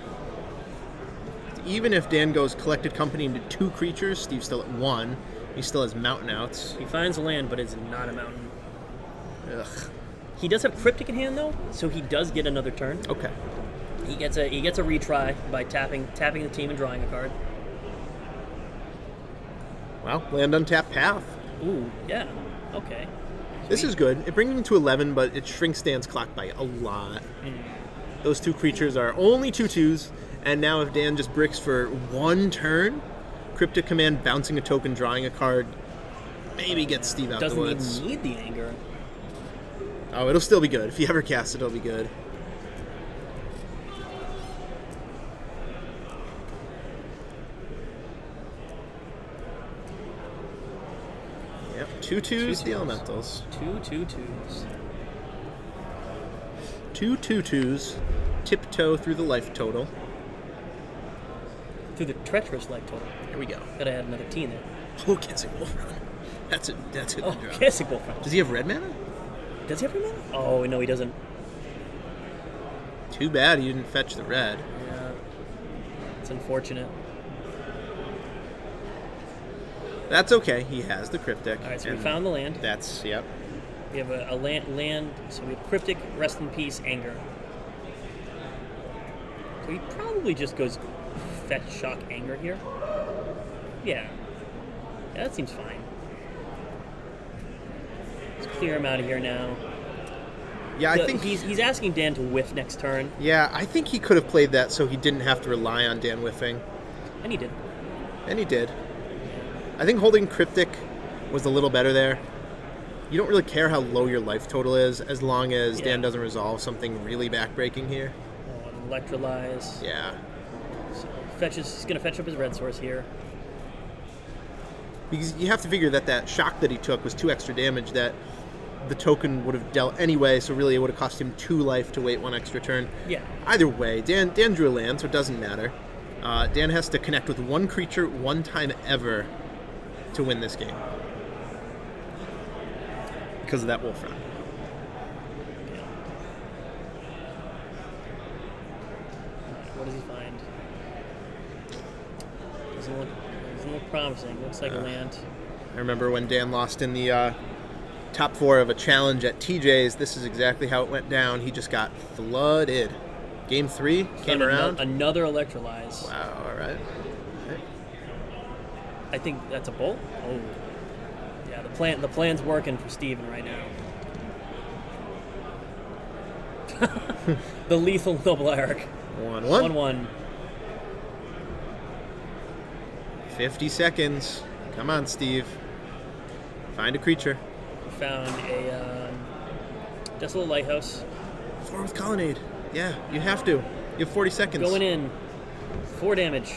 Even if Dan goes Collected Company into 2 creatures, Steve's still at 1. He still has mountain outs. He finds a land, but it's not a mountain. Ugh. He does have Cryptic in hand, though, so he does get another turn. Okay. He gets a retry by tapping the team and drawing a card. Well, land untap path. Ooh, yeah. Okay. This is good. It brings him to 11, but it shrinks Dan's clock by a lot. Those 2 creatures are only 2/2s, and now if Dan just bricks for 1 turn, Cryptic Command, bouncing a token, drawing a card, maybe gets Steve out the woods. Doesn't even need the anger. Oh, it'll still be good. If you ever cast it, it'll be good. Yep, 2/2s, the elementals. 2/2/2s. 2 2/2s, tiptoe through the life total. Through the treacherous life total. Here we go. Gotta add another T in there. Oh, Kensington Wolfrun. That's a good draw. Kessig Wolfrun. Does he have red mana? Does he have red mana? Oh, no, he doesn't. Too bad he didn't fetch the red. Yeah. It's unfortunate. That's okay. He has the Cryptic. Alright, so we and found the land. That's, yep. We have a land, so we have Cryptic, Rest in Peace, Anger. So he probably just goes Fetch, Shock, Anger here. Yeah, that seems fine. Let's clear him out of here now. Yeah, I think he's asking Dan to whiff next turn, Yeah, I think he could have played that so he didn't have to rely on Dan whiffing. and he did. And he did. I think holding Cryptic was a little better there. You don't really care how low your life total is as long as Dan doesn't resolve something really backbreaking here. Oh, and Electrolyze. Yeah. So he's going to fetch up his red source here. Because you have to figure that shock that he took was 2 extra damage that the token would have dealt anyway, so really it would have cost him 2 life to wait 1 extra turn. Yeah. Either way, Dan drew a land, so it doesn't matter. Dan has to connect with 1 creature 1 time ever to win this game. Because of that wolf run. What does he find? Doesn't look promising. Looks like a land. I remember when Dan lost in the top 4 of a challenge at TJ's, this is exactly how it went down. He just got flooded. Game 3 came around. Another Electrolyze. Wow, all right. I think that's a bolt. Oh, yeah. The plan's working for Steven right now. The lethal double Eric. 1-1. 1-1. 50 seconds. Come on, Steve. Find a creature. Found a Desolate Lighthouse. 4 with Colonnade. Yeah, you have to. You have 40 seconds. Going in. 4 damage.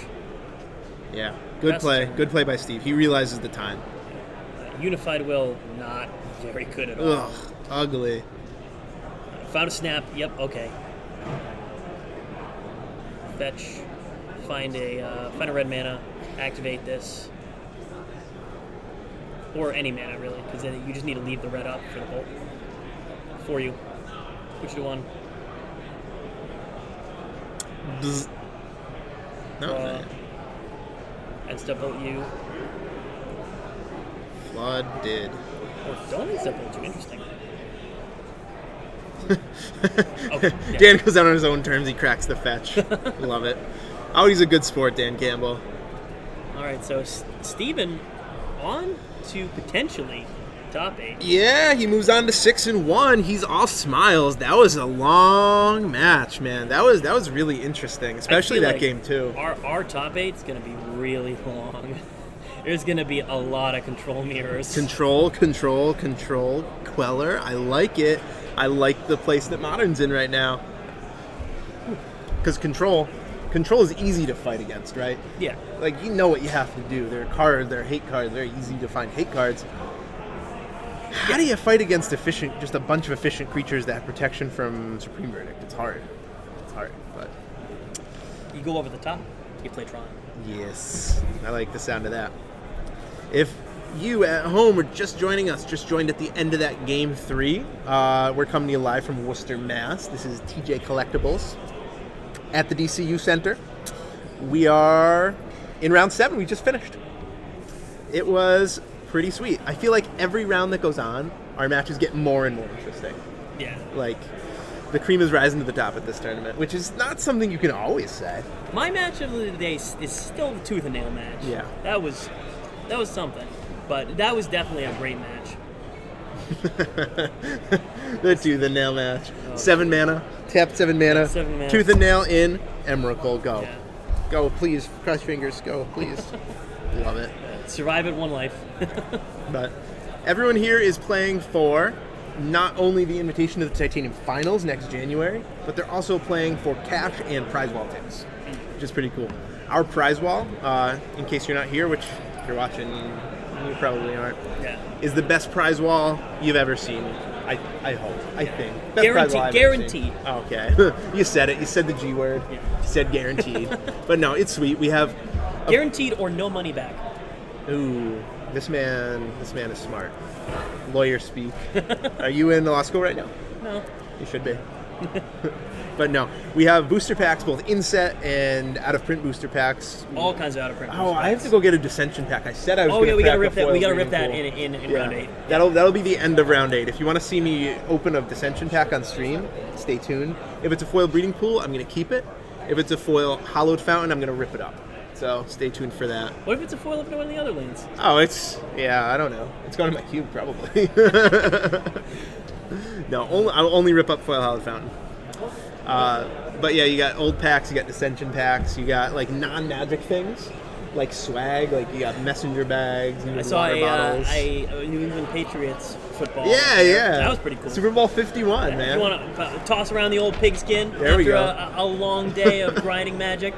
Yeah, good Best play. turn. Good play by Steve. He realizes the time. Unified Will, not very good at all. Ugh, ugly. Found a snap. Yep. Okay. Fetch. Find a red mana. Activate this. Or any mana really, because then you just need to leave the red up for the bolt. For you. Put you to 1. Bzz. No. And step vote you. Flooded. Or don't step vote you. Interesting. Okay. Yeah. Dan goes out on his own terms. He cracks the fetch. Love it. Oh, he's a good sport, Dan Campbell. All right. So Steven on to potentially top 8. Yeah, he moves on to 6-1. He's all smiles. That was a long match, man. That was really interesting, especially that game too. Our top 8 is going to be really long. There's going to be a lot of control mirrors. Control, Queller. I like it. I like the place that Modern's in right now. Because control is easy to fight against, right? Yeah. Like, you know what you have to do. There are cards, there are hate cards, very easy to find hate cards. How do you fight against just a bunch of efficient creatures that have protection from Supreme Verdict? It's hard, but... You go over the top, you play Tron. Yes, I like the sound of that. If you at home are just joining us, just joined at the end of that Game 3, we're coming to you live from Worcester, Mass. This is TJ Collectibles at the DCU Center. We are in round 7. We just finished. It was pretty sweet. I feel like every round that goes on, our matches get more and more interesting. Yeah. Like, the cream is rising to the top at this tournament, which is not something you can always say. My match of the day is still the tooth and nail match. Yeah. That was something. But that was definitely a great match. The tooth and nail match. 7 mana. Tapped 7 mana. 7 mana. Tooth and nail in. Emrakul. Go. Yeah. Go, please. Cross your fingers. Go, please. Love it. Survive at 1 life. But everyone here is playing for not only the invitation to the Titanium Finals next January, but they're also playing for cash and prize wall tickets, which is pretty cool. Our prize wall, in case you're not here, which if you're watching, you probably aren't, Yeah. is the best prize wall you've ever seen. I hope. I think. Best prize wall I've ever Guaranteed. seen. Okay. You said it. You said the G word. Yeah. You said guaranteed. But no, it's sweet. We have... Guaranteed or no money back. Ooh, this man is smart. Lawyer speak. Are you in law school right now? No. You should be. But no, we have booster packs, both in-set and out-of-print booster packs. All kinds of out-of-print. Oh, I have to go get a Dissension pack. I said I was. Oh yeah, we gotta rip rip that. We gotta rip that in round 8. That'll be the end of round 8. If you want to see me open a Dissension pack on stream, stay tuned. If it's a foil breeding pool, I'm gonna keep it. If it's a foil hollowed fountain, I'm gonna rip it up. So stay tuned for that. What if it's a foil up in one of the other lanes? Oh, I don't know. It's going to my cube probably. No, I'll only rip up foil hollowed fountain. But yeah, you got old packs, you got Dissension packs, you got like non-magic things, like swag, like you got messenger bags, I saw water bottles. a New England Patriots football. Yeah. That was pretty cool. Super Bowl 51, man. You want to toss around the old pigskin There we after a long day of grinding Magic,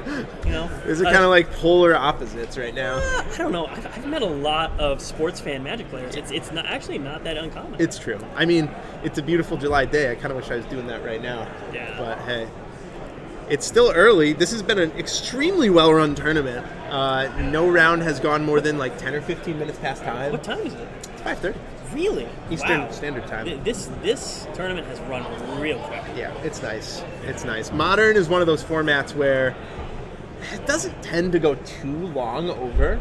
you know? These are kind of like polar opposites right now. I don't know. I've met a lot of sports fan Magic players. It's not actually not that uncommon. It's true. I mean, it's a beautiful July day. I kind of wish I was doing that right now. Yeah. But hey. It's still early. This has been an extremely well-run tournament. No round has gone more than like 10 or 15 minutes past time. What time is it? It's 5:30. Really? Eastern Wow. Standard Time. This tournament has run real quick. Yeah, it's nice. It's nice. Modern is one of those formats where it doesn't tend to go too long over.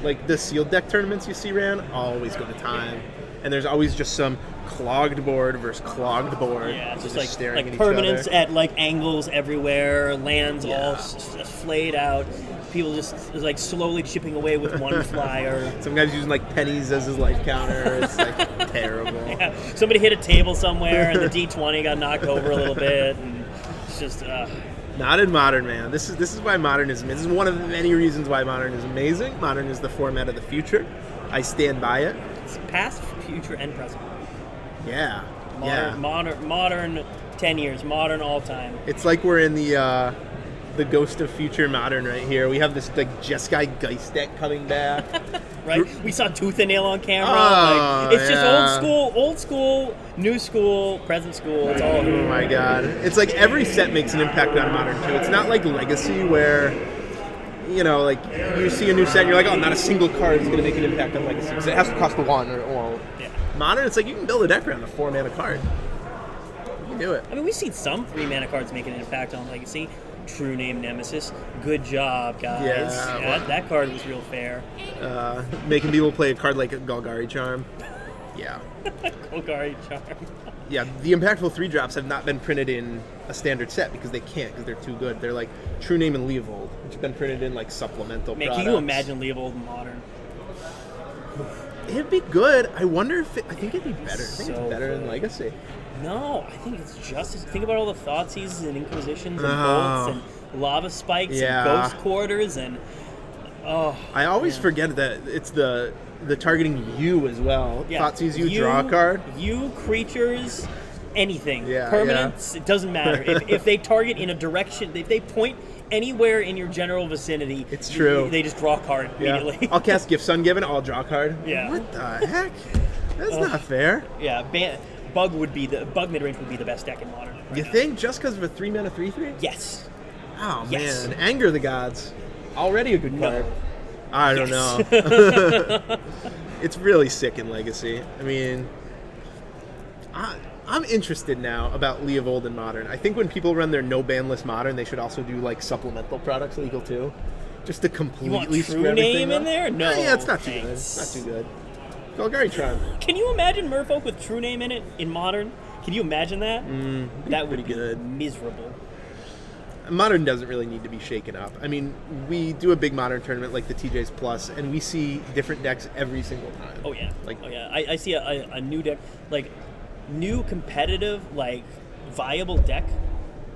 Like the sealed deck tournaments you see ran always go to time. And there's always just some clogged board versus clogged board. Yeah, it's just staring like at each permanents other. at like angles everywhere, lands all Yeah. flayed out. People just like slowly chipping away with one flyer. Some guy's using like pennies as his life counter. It's like terrible. Yeah. Somebody hit a table somewhere and the D20 got knocked over a little bit, and it's just. Not in Modern, man. This is why Modern is. This is one of the many reasons why Modern is amazing. Modern is the format of the future. I stand by it. It's past, future, and present. Yeah. Yeah. Modern 10 years, modern all time. It's like we're in the Ghost of Future Modern right here. We have this like Jeskai Geist deck coming back. Right? We saw Tooth and Nail on camera. Oh, like, it's just yeah. old school, new school, present school. It's all. Oh my god. It's like every set makes an impact on Modern too. It's not like Legacy where, you know, like you see a new set and you're like, oh, not a single card is going to make an impact on Legacy because it has to cost a 1 or won't. Yeah. Modern, it's like you can build a deck around a 4-mana card. You can do it. I mean, we've seen some 3-mana cards make an impact on Legacy. True Name Nemesis. Good job, guys. Yeah. That card was real fair. Making people play a card like a Golgari Charm. Yeah. Golgari Charm. Yeah, the impactful 3-drops have not been printed in a standard set because they can't, because they're too good. They're like True Name and Leovold, which have been printed in like supplemental Man, products. can you imagine Leovold in Modern? It'd be good. I wonder if I think it'd be better. I think So it's better good. in Legacy. No, I think it's just as... Think about all the Thoughtseize and Inquisitions and Oh. Bolts and Lava Spikes Yeah. and Ghost Quarters and... Oh, I always forget that it's the targeting you as well. yeah. Thoughtseizes you, draw a card. You, creatures, anything. Yeah, Permanents, it doesn't matter. if they target in a direction, if they point anywhere in your general vicinity... It's true. They just draw a card immediately. I'll cast Gifts Ungiven, I'll draw a card. Yeah. What the heck? That's not fair. Yeah, Bug midrange would be the best deck in Modern. right You now. think just because of a 3-mana 3/3? Yes. Oh Yes. man, Anger the Gods. Already a good No. card. I don't Yes. know. It's really sick in Legacy. I mean, I'm interested now about Leovold in Modern. I think when people run their no ban list Modern, they should also do like supplemental products legal too, just to completely You want screw True everything Name up. in there? No. Yeah, it's not too good. thanks. It's not too good. Golgari Tron. Can you imagine Merfolk with True Name in it in Modern? Can you imagine that? That would pretty be good. miserable. Modern doesn't really need to be shaken up. I mean, we do a big Modern tournament like the TJ's Plus, and we see different decks every single time. Oh yeah. Like- oh yeah. I see a new deck, like new competitive, like viable deck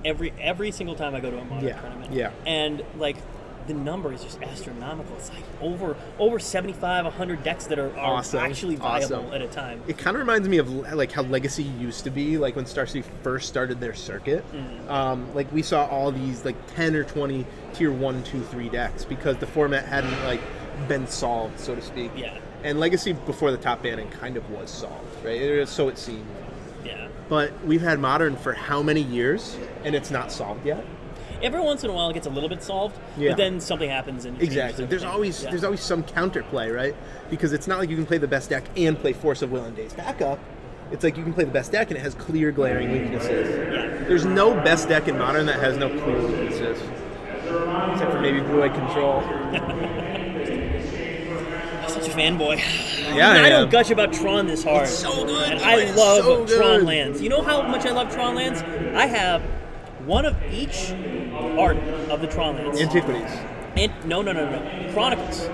every single time I go to a Modern Yeah, tournament. yeah. And like the number is just astronomical. It's like over 75, 100 decks that are Awesome, actually viable awesome. at a time. It kind of reminds me of like how Legacy used to be, like when Star City first started their circuit. Like we saw all these like 10 or 20 tier 1, 2, 3 decks because the format hadn't like been solved, so to speak. Yeah. And Legacy before the top banning kind of was solved, right? So it seemed. Yeah. But we've had Modern for how many years, and it's not solved yet? Every once in a while it gets a little bit solved, Yeah. but then something happens and it changes Exactly. There's everything. always Yeah. some counterplay, right? Because it's not like you can play the best deck and play Force of Will and Days Backup. It's like you can play the best deck and it has clear glaring weaknesses. Yeah. There's no best deck in Modern that has no clear weaknesses. Except for maybe Blue-Eyed Control. Such a fanboy. Yeah, I I don't am. gush about Tron this hard. It's so good. And dude, I it's love so good. Tron lands. You know how much I love Tron lands? I have one of each art of the Tron lands. Antiquities. And no. Chronicles.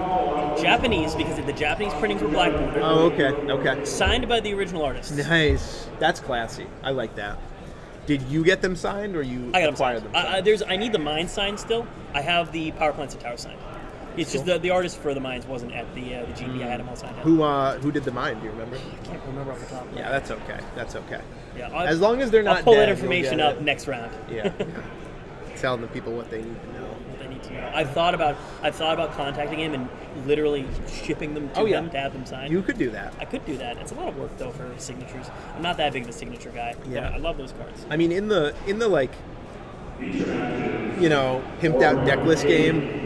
Japanese, because the Japanese printings were black bordered. Oh, okay. Signed by the original artist. Nice. That's classy. I like that. Did you get them signed, or you I got acquired them them? signed. I need the mine signed still. I have the Power Plants and Tower signed. It's just the artist for the mines wasn't at the GP. I had them all signed up. Who did the mine? Do you remember? I can't remember off the top. Yeah, that's okay. That's okay. Yeah, As long as they're not I'll pull dead, that you'll information get up it. next round. Yeah. Telling the people what they need to know. What they need to know. I've thought about contacting him and literally shipping them to him to have them signed. You could do that. I could do that. It's a lot of work though for signatures. I'm not that big of a signature guy. Yeah. But I love those cards. I mean, in the like, pimped out deck list game,